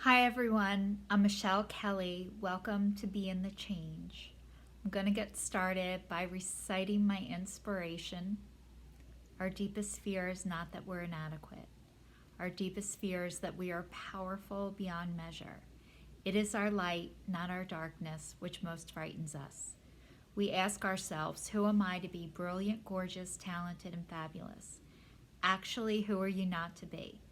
Hi everyone, I'm Michelle Kelly. Welcome to Be in the Change. I'm going to get started by reciting my inspiration. Our deepest fear is not that we're inadequate. Our deepest fear is that we are powerful beyond measure. It is our light, not our darkness, which most frightens us. We ask ourselves, who am I to be brilliant, gorgeous, talented, and fabulous? Actually, who are you not to be?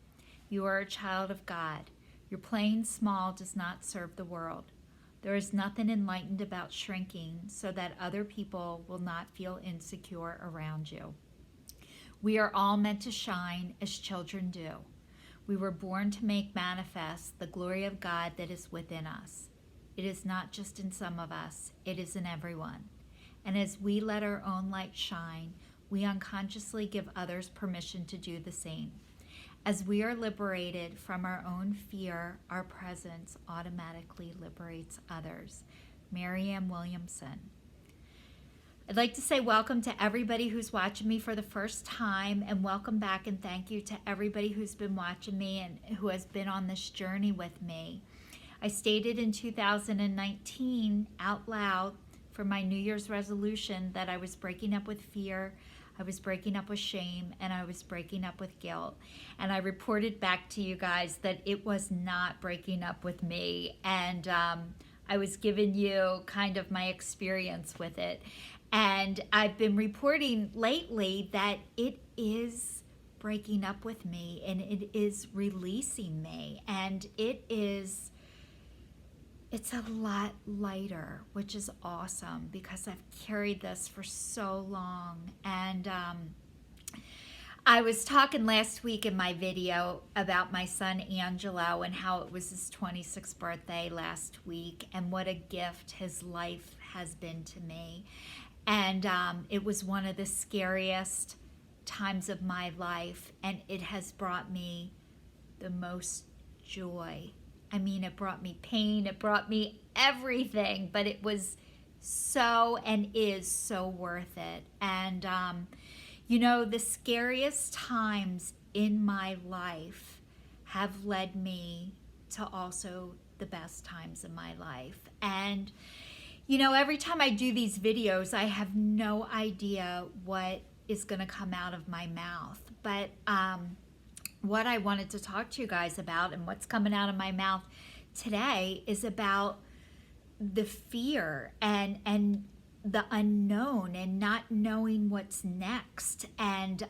You are a child of God. Your playing small does not serve the world. There is nothing enlightened about shrinking so that other people will not feel insecure around you. We are all meant to shine as children do. We were born to make manifest the glory of God that is within us. It is not just in some of us, it is in everyone. And as we let our own light shine, we unconsciously give others permission to do the same. As we are liberated from our own fear, our presence automatically liberates others. Marianne Williamson. I'd like to say welcome to everybody who's watching me for the first time, and welcome back, and thank you to everybody who's been watching me and who has been on this journey with me. I stated in 2019 out loud for my New Year's resolution that I was breaking up with fear, I was breaking up with shame, and I was breaking up with guilt. And I reported back to you guys that it was not breaking up with me. And I was giving you kind of my experience with it. And I've been reporting lately that it is breaking up with me and it is releasing me. And it's a lot lighter, which is awesome because I've carried this for so long. And I was talking last week in my video about my son Angelo and how it was his 26th birthday last week and what a gift his life has been to me. And it was one of the scariest times of my life, and it has brought me the most joy. I mean, it brought me pain, it brought me everything, but it was so and is so worth it. And, the scariest times in my life have led me to also the best times in my life. And, every time I do these videos, I have no idea what is going to come out of my mouth. But, what I wanted to talk to you guys about and what's coming out of my mouth today is about the fear and the unknown and not knowing what's next, and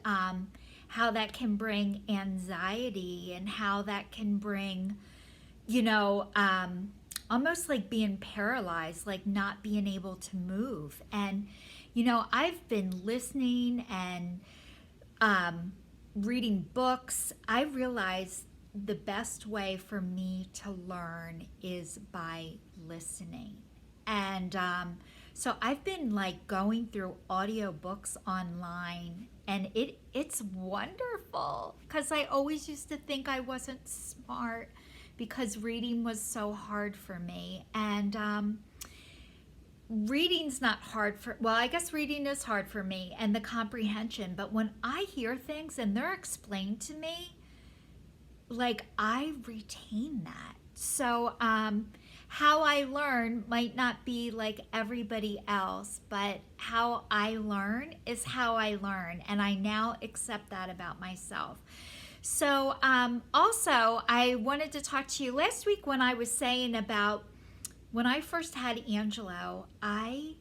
how that can bring anxiety and how that can bring, almost like being paralyzed, like not being able to move. And, I've been listening and reading books. I realized the best way for me to learn is by listening. And so I've been like going through audiobooks online, and it's wonderful because I always used to think I wasn't smart because reading was so hard for me. And reading's not hard I guess reading is hard for me and the comprehension, but when I hear things and they're explained to me, like I retain that. So how I learn might not be like everybody else, but how I learn is how I learn, and I now accept that about myself. So also I wanted to talk to you last week when I was saying about when I first had Angelo, I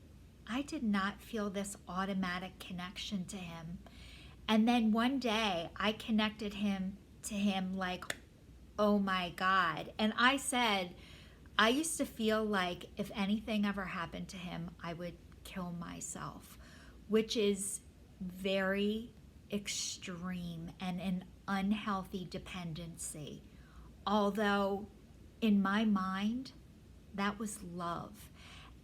did not feel this automatic connection to him. And then one day I connected to him like, oh my God. And I said, I used to feel like if anything ever happened to him, I would kill myself, which is very extreme and an unhealthy dependency. Although in my mind, that was love.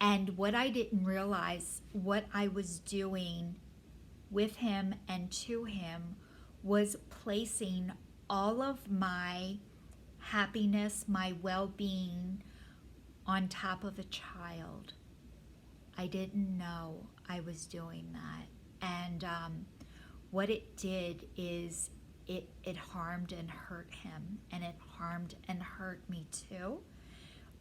And what I didn't realize, what I was doing with him and to him was placing all of my happiness, my well-being on top of a child. I didn't know I was doing that. And what it did is it harmed and hurt him, and it harmed and hurt me too.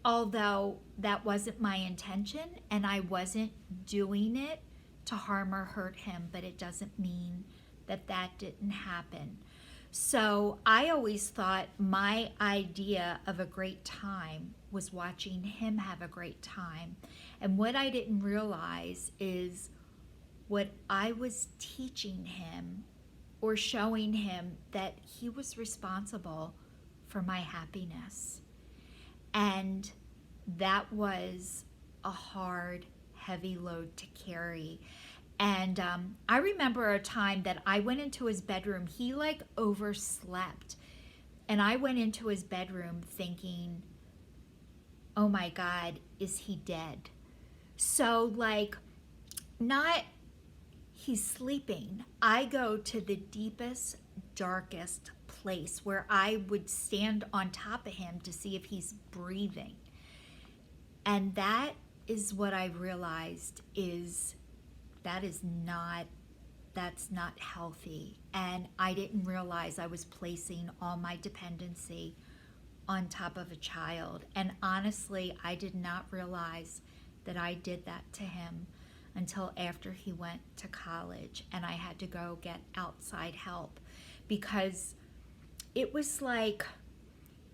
Although that wasn't my intention and I wasn't doing it to harm or hurt him, but it doesn't mean that that didn't happen. So I always thought my idea of a great time was watching him have a great time. And what I didn't realize is what I was teaching him or showing him that he was responsible for my happiness. And that was a hard, heavy load to carry. And I remember a time that I went into his bedroom. He like overslept. And I went into his bedroom thinking, oh my God, is he dead? So like, not he's sleeping. I go to the deepest, darkest place where I would stand on top of him to see if he's breathing. And that is what I realized is that's not healthy. And I didn't realize I was placing all my dependency on top of a child. And honestly, I did not realize that I did that to him until after he went to college and I had to go get outside help, because it was like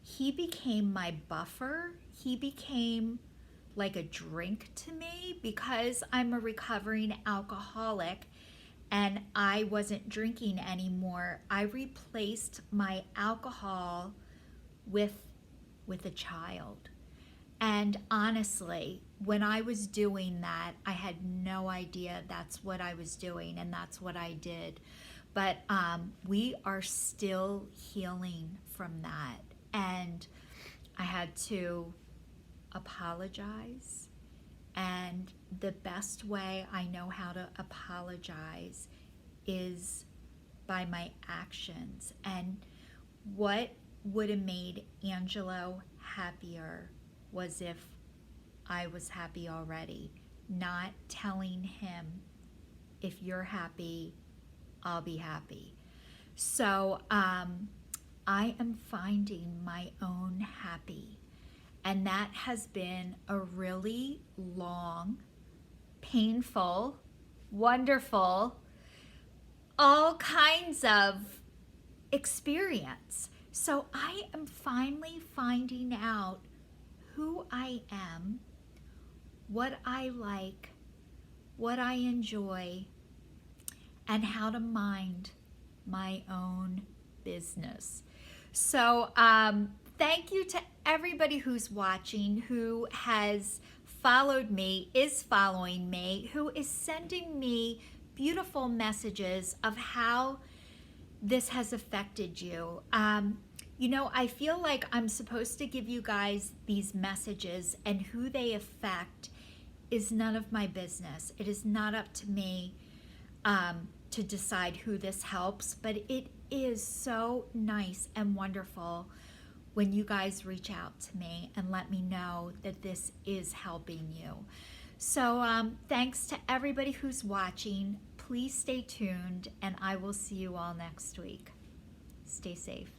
he became my buffer. He became like a drink to me because I'm a recovering alcoholic and I wasn't drinking anymore. I replaced my alcohol with a child. And honestly, when I was doing that, I had no idea that's what I was doing, and that's what I did. But we are still healing from that. And I had to apologize. And the best way I know how to apologize is by my actions. And what would have made Angelo happier was if I was happy already, not telling him, if you're happy, I'll be happy. So I am finding my own happy. And that has been a really long, painful, wonderful, all kinds of experience. So I am finally finding out who I am, what I like, what I enjoy, and how to mind my own business. So thank you to everybody who's watching, who has followed me, is following me, who is sending me beautiful messages of how this has affected you. You know, I feel like I'm supposed to give you guys these messages, and who they affect is none of my business. It is not up to me to decide who this helps, but it is so nice and wonderful when you guys reach out to me and let me know that this is helping you. So thanks to everybody who's watching. Please stay tuned, and I will see you all next week. Stay safe.